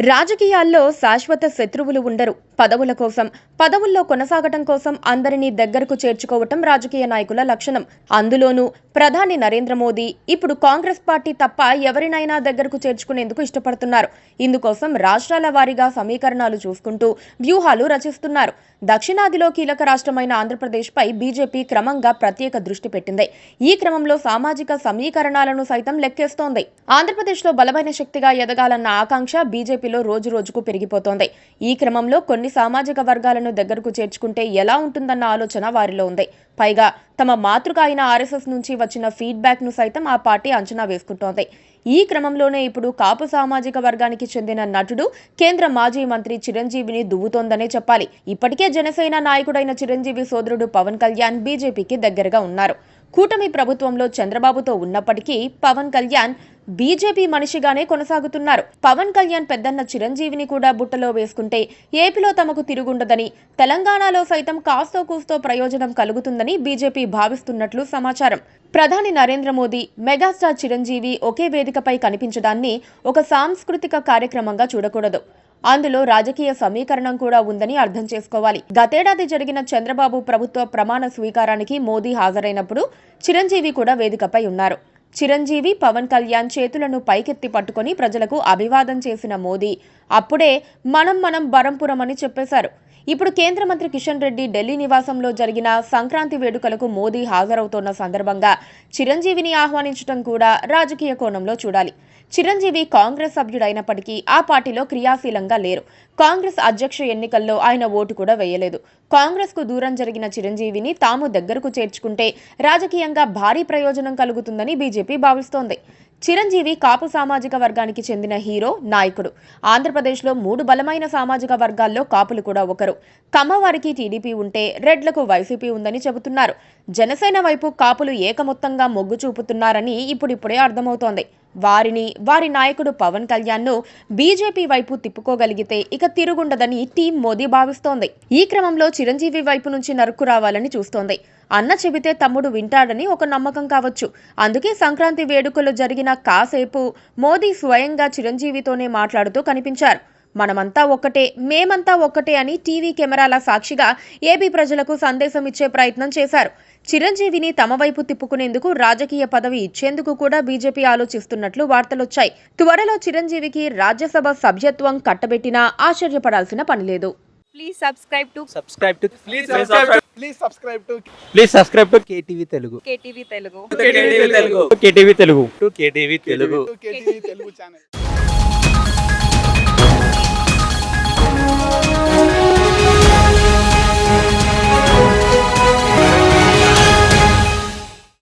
రాజకీయాల్లో శాశ్వత శత్రువులు ఉండరు. పదవుల కోసం, పదవుల్లో కొనసాగటం కోసం అందరినీ దగ్గరకు చేర్చుకోవటం రాజకీయ నాయకుల లక్షణం. అందులోనూ ప్రధాని నరేంద్ర మోదీ ఇప్పుడు కాంగ్రెస్ పార్టీ తప్ప ఎవరినైనా దగ్గరకు చేర్చుకునేందుకు ఇష్టపడుతున్నారు. ఇందుకోసం రాష్ట్రాల వారీగా సమీకరణాలు చూసుకుంటూ వ్యూహాలు రచిస్తున్నారు. దక్షిణాదిలో కీలక రాష్ట్రమైన ఆంధ్రప్రదేశ్పై బీజేపీ క్రమంగా ప్రత్యేక దృష్టి పెట్టింది. ఈ క్రమంలో సామాజిక సమీకరణాలను సైతం లెక్కేస్తోంది. ఆంధ్రప్రదేశ్లో బలమైన శక్తిగా ఎదగాలన్న ఆకాంక్ష బీజేపీలో రోజు రోజుకు పెరిగిపోతోంది. ఈ క్రమంలో కొన్ని సామాజిక వర్గాలను దగ్గరకు చేర్చుకుంటే ఎలా ఉంటుందన్న ఆలోచన వారిలో ఉంది. పైగా తమ మాతృక అయిన ఆర్ఎస్ఎస్ నుంచి వచ్చిన ఫీడ్బ్యాక్ ను సైతం ఆ పార్టీ అంచనా వేసుకుంటోంది. ఈ క్రమంలోనే ఇప్పుడు కాపు సామాజిక వర్గానికి చెందిన నటుడు, కేంద్ర మాజీ మంత్రి చిరంజీవిని దువ్వుతోందనే చెప్పాలి. ఇప్పటికే జనసేన నాయకుడైన చిరంజీవి సోదరుడు పవన్ కళ్యాణ్ బీజేపీకి దగ్గరగా ఉన్నారు. కూటమి ప్రభుత్వంలో చంద్రబాబుతో ఉన్నప్పటికీ పవన్ కళ్యాణ్ బీజేపీ మనిషిగానే కొనసాగుతున్నారు. పవన్ కళ్యాణ్ పెద్దన్న చిరంజీవిని కూడా బుట్టలో వేసుకుంటే ఏపీలో తమకు తిరుగుండదని, తెలంగాణలో సైతం కాస్తో కూస్తో ప్రయోజనం కలుగుతుందని బీజేపీ భావిస్తున్నట్లు సమాచారం. ప్రధాని నరేంద్ర మోదీ, మెగాస్టార్ చిరంజీవి ఒకే వేదికపై కనిపించడాన్ని ఒక సాంస్కృతిక కార్యక్రమంగా చూడకూడదు. అందులో రాజకీయ సమీకరణం కూడా ఉందని అర్థం చేసుకోవాలి. గతేడాది జరిగిన చంద్రబాబు ప్రభుత్వ ప్రమాణ స్వీకారానికి మోదీ హాజరైనప్పుడు చిరంజీవి కూడా వేదికపై ఉన్నారు. చిరంజీవి, పవన్ కళ్యాణ్ చేతులను పైకెత్తి పట్టుకుని ప్రజలకు అభివాదం చేసిన మోదీ అప్పుడే మనం బరంపురం అని చెప్పేశారు. ఇప్పుడు కేంద్ర మంత్రి కిషన్ రెడ్డి ఢిల్లీ నివాసంలో జరిగిన సంక్రాంతి వేడుకలకు మోదీ హాజరవుతోన్న సందర్భంగా చిరంజీవిని ఆహ్వానించడం కూడా రాజకీయ కోణంలో చూడాలి. చిరంజీవి కాంగ్రెస్ సభ్యుడైనప్పటికీ ఆ పార్టీలో క్రియాశీలంగా లేరు. కాంగ్రెస్ అధ్యక్ష ఎన్నికల్లో ఆయన ఓటు కూడా వేయలేదు. కాంగ్రెస్ కు దూరం జరిగిన చిరంజీవిని తాము దగ్గరకు చేర్చుకుంటే రాజకీయంగా భారీ ప్రయోజనం కలుగుతుందని బీజేపీ భావిస్తోంది. చిరంజీవి కాపు సామాజిక వర్గానికి చెందిన హీరో, నాయకుడు. ఆంధ్రప్రదేశ్లో 3 బలమైన సామాజిక వర్గాల్లో కాపులు కూడా ఒకరు. కమ్మవారికి టీడీపీ ఉంటే రెడ్లకు వైసీపీ ఉందని చెబుతున్నారు. జనసేన వైపు కాపులు ఏకమొత్తంగా మొగ్గు చూపుతున్నారని ఇప్పుడిప్పుడే అర్థమవుతోంది. వారి నాయకుడు పవన్ కళ్యాణ్ ను బీజేపీ వైపు తిప్పుకోగలిగితే ఇక తిరుగుండదని టీం మోదీ భావిస్తోంది. ఈ క్రమంలో చిరంజీవి వైపు నుంచి నరుక్కు రావాలని చూస్తోంది. అన్న చెబితే తమ్ముడు వింటాడని ఒక నమ్మకం కావచ్చు. అందుకే సంక్రాంతి వేడుకలు జరిగిన కాసేపు మోదీ స్వయంగా చిరంజీవితోనే మాట్లాడుతూ కనిపించారు. మనమంతా ఒక్కటే, మేమంతా ఒక్కటే అని టీవీ కెమెరాల సాక్షిగా ఏపీ ప్రజలకు సందేశం ఇచ్చే ప్రయత్నం చేశారు. చిరంజీవిని తమ వైపు తిప్పుకునేందుకు రాజకీయ పదవి ఇచ్చేందుకు కూడా బీజేపీ ఆలోచిస్తున్నట్లు వార్తలొచ్చాయి. త్వరలో చిరంజీవికి రాజ్యసభ సభ్యత్వం కట్టబెట్టినా ఆశ్చర్యపడాల్సిన పనిలేదు. Please subscribe to KTV Telugu. KTV Telugu. KTV Telugu. KTV Telugu channel.